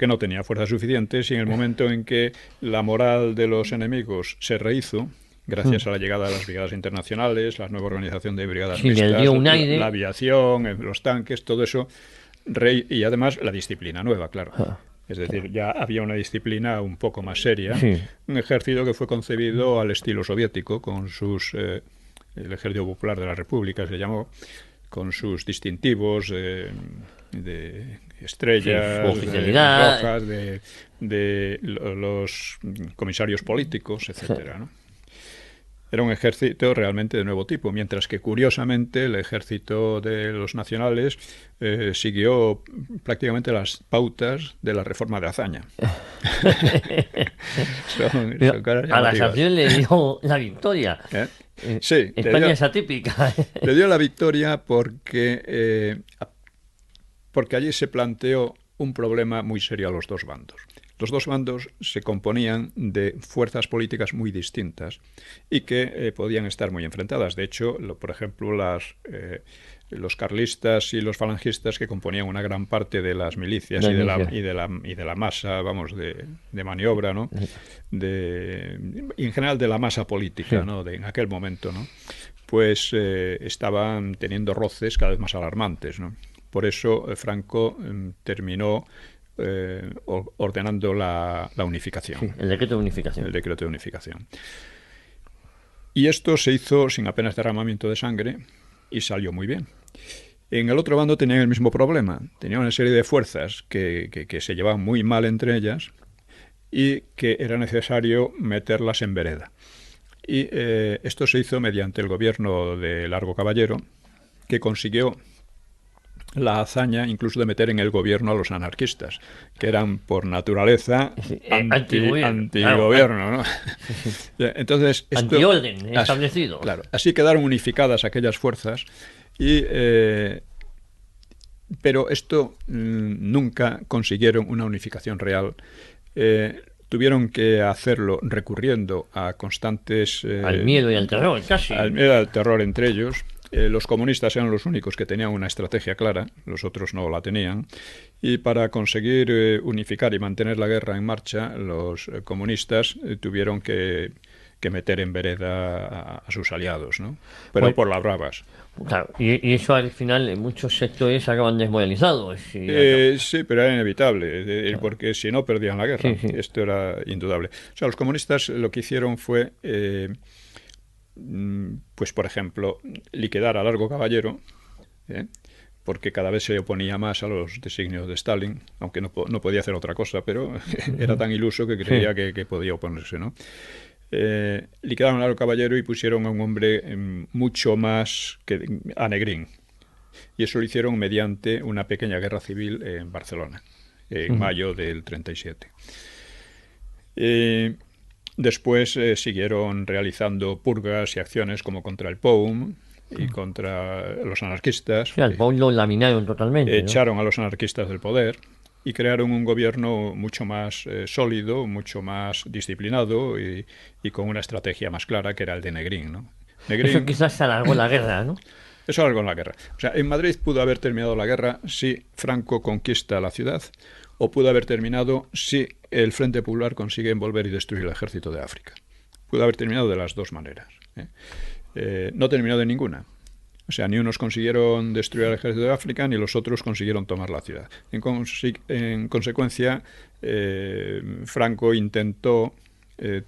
no tenía fuerzas suficientes y en el momento en que la moral de los enemigos se rehizo, gracias a la llegada de las brigadas internacionales, la nueva organización de brigadas mixtas, la aviación, los tanques, todo eso, y además la disciplina nueva, claro. Es decir, ya había una disciplina un poco más seria, un ejército que fue concebido al estilo soviético, con el Ejército Popular de la República se llamó, con sus distintivos de estrellas, rojas, de los comisarios políticos, etcétera, ¿no? Era un ejército realmente de nuevo tipo, mientras que curiosamente el ejército de los nacionales siguió prácticamente las pautas de la reforma de Azaña. A la sanción le dio la victoria. Sí, España es atípica. Le dio la victoria porque allí se planteó un problema muy serio a los dos bandos. Los dos bandos se componían de fuerzas políticas muy distintas y que podían estar muy enfrentadas. De hecho, por ejemplo, los carlistas y los falangistas, que componían una gran parte de las milicias y de la masa, vamos, de maniobra, ¿no? Y en general de la masa política, ¿no? En aquel momento, ¿no? Pues estaban teniendo roces cada vez más alarmantes, ¿no? Por eso Franco terminó ordenando la unificación. Sí, el decreto de unificación. El decreto de unificación. Y esto se hizo sin apenas derramamiento de sangre y salió muy bien. En el otro bando tenían el mismo problema. Tenían una serie de fuerzas que se llevaban muy mal entre ellas y que era necesario meterlas en vereda. Y esto se hizo mediante el gobierno de Largo Caballero, que consiguió la hazaña incluso de meter en el gobierno a los anarquistas, que eran por naturaleza antigobierno, ¿no? Entonces, antiorden establecido. Claro, así quedaron unificadas aquellas fuerzas, pero esto nunca consiguieron una unificación real. Tuvieron que hacerlo recurriendo a constantes... al miedo y al terror, casi. Al miedo y al terror entre ellos. Los comunistas eran los únicos que tenían una estrategia clara, los otros no la tenían, y para conseguir unificar y mantener la guerra en marcha, los comunistas tuvieron que meter en vereda a sus aliados, ¿no? Pero por las bravas. Claro, y eso al final en muchos sectores acaban desmoralizados. Sí, pero era inevitable, porque si no perdían la guerra. Sí. Esto era indudable. O sea, los comunistas lo que hicieron fue... pues por ejemplo liquidar a Largo Caballero, porque cada vez se oponía más a los designios de Stalin, aunque no podía hacer otra cosa, pero era tan iluso que creía que podía oponerse, ¿no? Liquidaron a Largo Caballero y pusieron a un hombre mucho más a Negrín, y eso lo hicieron mediante una pequeña guerra civil en Barcelona en mayo del 37. Después siguieron realizando purgas y acciones como contra el POUM y contra los anarquistas. Sí, al POUM lo laminaron totalmente. Echaron a los anarquistas del poder y crearon un gobierno mucho más sólido, mucho más disciplinado y con una estrategia más clara, que era el de Negrín, ¿no? Negrín, eso quizás alargó la guerra, ¿no? Eso alargó la guerra. O sea, en Madrid pudo haber terminado la guerra si Franco conquista la ciudad, o pudo haber terminado si el Frente Popular consigue envolver y destruir el ejército de África. Pudo haber terminado de las dos maneras. No terminó de ninguna. O sea, ni unos consiguieron destruir el ejército de África, ni los otros consiguieron tomar la ciudad. En consecuencia, Franco intentó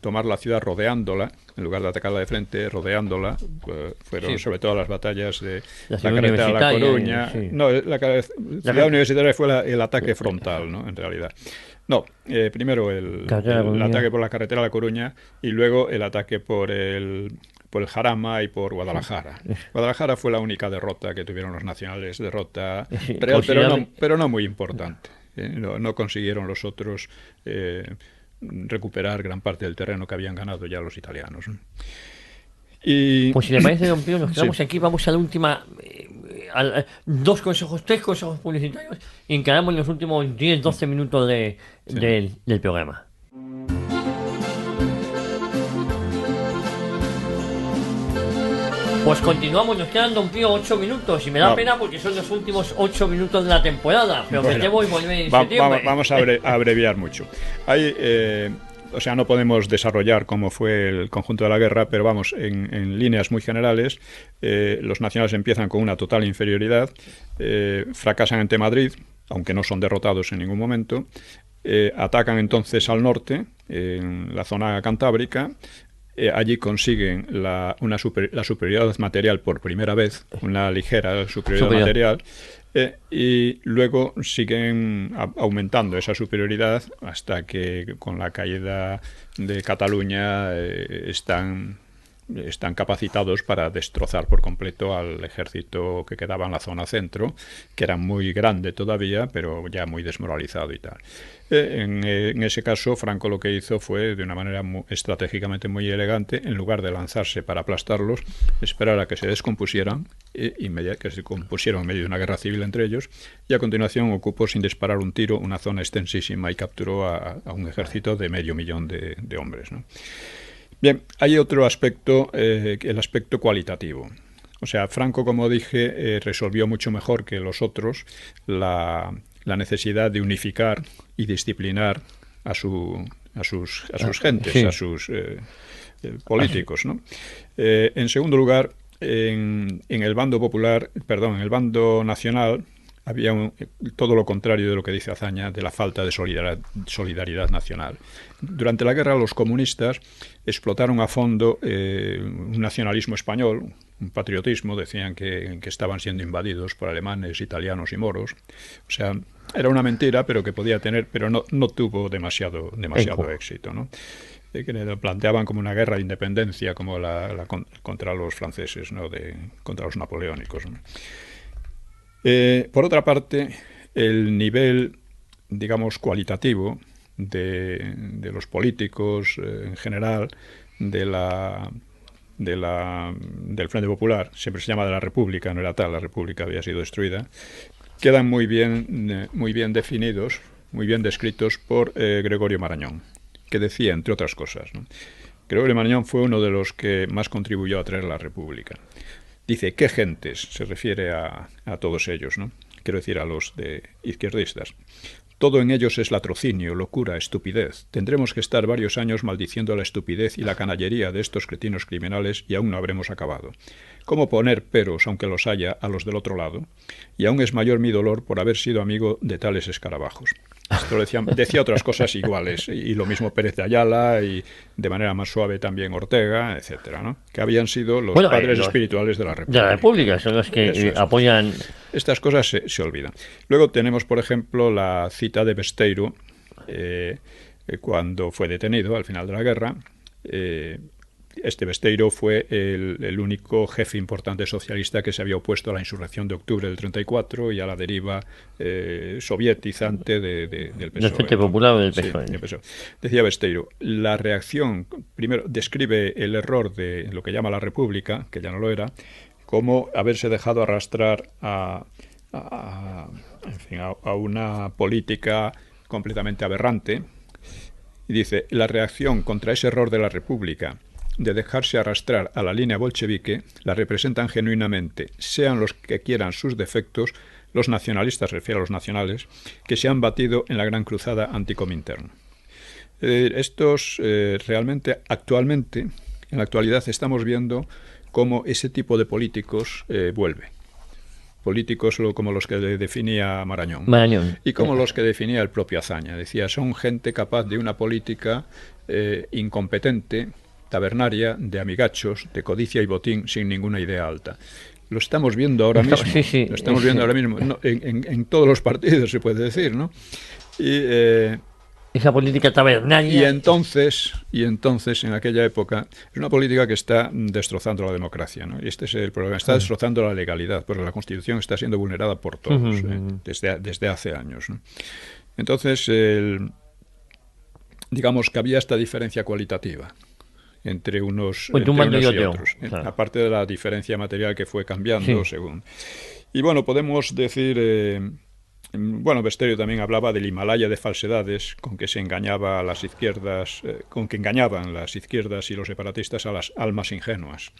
tomar la ciudad rodeándola, en lugar de atacarla de frente, rodeándola. Fueron sobre todo las batallas de la carretera de La Coruña. Sí. No, la ciudad universitaria fue el ataque frontal, ¿no? En realidad. No, primero el ataque por la carretera de La Coruña y luego el ataque por el Jarama y por Guadalajara. Guadalajara fue la única derrota que tuvieron los nacionales, derrota real, pero no muy importante. No consiguieron los otros recuperar gran parte del terreno que habían ganado ya los italianos. Pues si le parece, don Pío, nos quedamos aquí, vamos a la última, tres consejos publicitarios y encaramos los últimos 10-12 minutos del programa. Pues continuamos, nos quedan, don Pío, 8 minutos y me da pena porque son los últimos 8 minutos de la temporada, pero metemos y volver en septiembre. Vamos a abreviar mucho. O sea, no podemos desarrollar cómo fue el conjunto de la guerra, pero vamos, en líneas muy generales, los nacionales empiezan con una total inferioridad, fracasan ante Madrid, aunque no son derrotados en ningún momento, atacan entonces al norte, en la zona cantábrica. Allí consiguen la superioridad material por primera vez, una ligera superioridad material, y luego siguen aumentando esa superioridad hasta que con la caída de Cataluña están capacitados para destrozar por completo al ejército que quedaba en la zona centro, que era muy grande todavía, pero ya muy desmoralizado y tal. En ese caso, Franco lo que hizo fue, de una manera estratégicamente muy elegante, en lugar de lanzarse para aplastarlos, esperar a que se descompusieran, que se compusieron en medio de una guerra civil entre ellos, y a continuación ocupó sin disparar un tiro una zona extensísima y capturó a un ejército de 500.000 de hombres, ¿no? Bien, hay otro aspecto, el aspecto cualitativo. O sea, Franco, como dije, resolvió mucho mejor que los otros la necesidad de unificar y disciplinar a sus gentes, sí, a sus políticos, ¿no? En segundo lugar, en el bando nacional, había todo lo contrario de lo que dice Azaña, de la falta de solidaridad nacional. Durante la guerra, los comunistas explotaron a fondo un nacionalismo español, un patriotismo. Decían que estaban siendo invadidos por alemanes, italianos y moros. O sea, era una mentira, pero que podía tener, pero no tuvo demasiado éxito, ¿no? Que lo planteaban como una guerra de independencia, como contra los franceses, ¿no? Contra los napoleónicos, ¿no? Por otra parte, el nivel, digamos, cualitativo de los políticos en general, del Frente Popular, siempre se llama de la República, no era tal, la República había sido destruida, quedan muy bien definidos, muy bien descritos por Gregorio Marañón, que decía, entre otras cosas, ¿no? Gregorio Marañón fue uno de los que más contribuyó a traer la República. Dice, ¿qué gentes? Se refiere a todos ellos, ¿no? Quiero decir, a los de izquierdistas. Todo en ellos es latrocinio, locura, estupidez. Tendremos que estar varios años maldiciendo la estupidez y la canallería de estos cretinos criminales y aún no habremos acabado. ¿Cómo poner peros, aunque los haya, a los del otro lado? Y aún es mayor mi dolor por haber sido amigo de tales escarabajos. Esto decía otras cosas iguales, y lo mismo Pérez de Ayala, y de manera más suave también Ortega, etcétera, ¿no? Que habían sido los padres espirituales de la República. De la República, son los que apoyan... Estas cosas se olvidan. Luego tenemos, por ejemplo, la cita de Besteiro, cuando fue detenido al final de la guerra. Este Besteiro fue el único jefe importante socialista que se había opuesto a la insurrección de octubre del 34 y a la deriva sovietizante del PSOE. Del Frente Popular o del PSOE. Sí, del PSOE. Decía Besteiro, la reacción, primero describe el error de lo que llama la República, que ya no lo era, como haberse dejado arrastrar a una política completamente aberrante. Y dice, la reacción contra ese error de la República de dejarse arrastrar a la línea bolchevique la representan genuinamente, sean los que quieran sus defectos, los nacionalistas, refiero a los nacionales, que se han batido en la gran cruzada anticomintern. Estos realmente, actualmente, en la actualidad estamos viendo cómo ese tipo de políticos vuelve. Políticos como los que definía Marañón. Y como los que definía el propio Azaña. Decía, son gente capaz de una política incompetente, tabernaria, de amigachos, de codicia y botín, sin ninguna idea alta. Lo estamos viendo ahora mismo. Sí, lo estamos viendo ahora mismo. No, en todos los partidos, se puede decir, ¿no? Esa política tabernaria. Y entonces, en aquella época, es una política que está destrozando la democracia, ¿no? Y este es el problema. Está destrozando la legalidad, porque la Constitución está siendo vulnerada por todos, desde hace años, ¿no? Entonces, digamos que había esta diferencia cualitativa entre unos, y otros, claro. Aparte de la diferencia material que fue cambiando según. Y bueno, podemos decir, Besteiro también hablaba del Himalaya de falsedades con que se engañaba a las izquierdas, con que engañaban las izquierdas y los separatistas a las almas ingenuas.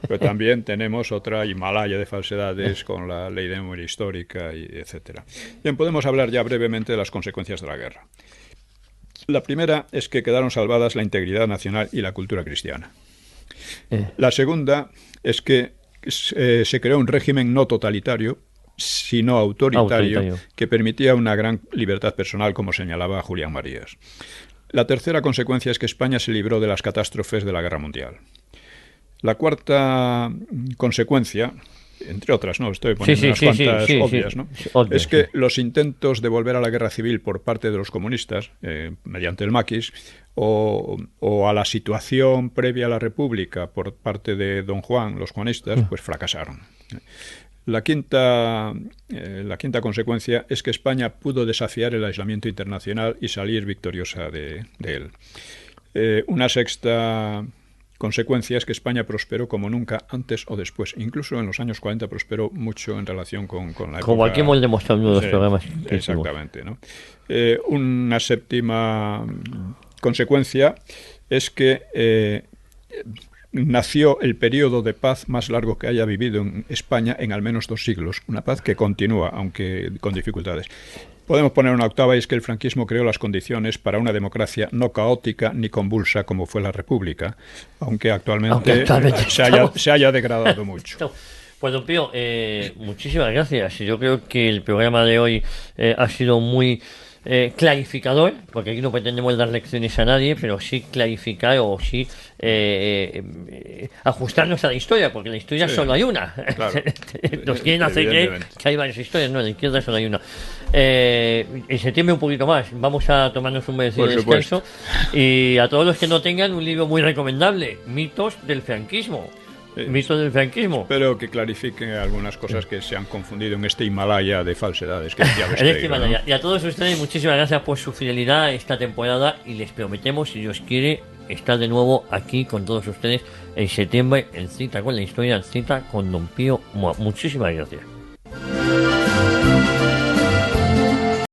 Pero también tenemos otra Himalaya de falsedades con la ley de memoria histórica, etcétera. Bien, podemos hablar ya brevemente de las consecuencias de la guerra. La primera es que quedaron salvadas la integridad nacional y la cultura cristiana. La segunda es que se creó un régimen no totalitario, sino autoritario, que permitía una gran libertad personal, como señalaba Julián Marías. La tercera consecuencia es que España se libró de las catástrofes de la Guerra Mundial. La cuarta consecuencia, entre otras, ¿no? Estoy poniendo unas cuantas obvias, ¿no? Es que los intentos de volver a la guerra civil por parte de los comunistas, mediante el maquis, o a la situación previa a la República por parte de Don Juan, los juanistas, pues fracasaron. La quinta consecuencia es que España pudo desafiar el aislamiento internacional y salir victoriosa de él. Una sexta consecuencia es que España prosperó como nunca antes o después. Incluso en los años 40 prosperó mucho en relación con la época. Como aquí hemos demostrado en uno de los programas. Exactamente, ¿no? Una séptima consecuencia es que nació el periodo de paz más largo que haya vivido en España en al menos 2 siglos. Una paz que continúa, aunque con dificultades. Podemos poner una octava, y es que el franquismo creó las condiciones para una democracia no caótica ni convulsa como fue la República, aunque actualmente se haya degradado mucho. Pues, don Pío, muchísimas gracias. Yo creo que el programa de hoy ha sido muy clarificador, porque aquí no pretendemos dar lecciones a nadie, pero sí clarificar o sí ajustarnos a la historia, porque la historia solo hay una. Claro. Nos quieren hacer creer que hay varias historias, no, en la izquierda solo hay una. En septiembre un poquito más, vamos a tomarnos un mes de descanso, y a todos los que no tengan, un libro muy recomendable, Mitos del franquismo. mito del franquismo. Espero que clarifiquen algunas cosas que se han confundido en este Himalaya de falsedades que ya ves, ¿no? Y a todos ustedes muchísimas gracias por su fidelidad esta temporada y les prometemos, si Dios quiere, estar de nuevo aquí con todos ustedes en septiembre en Cita con la Historia, en Cita con Don Pío Moa. Muchísimas gracias.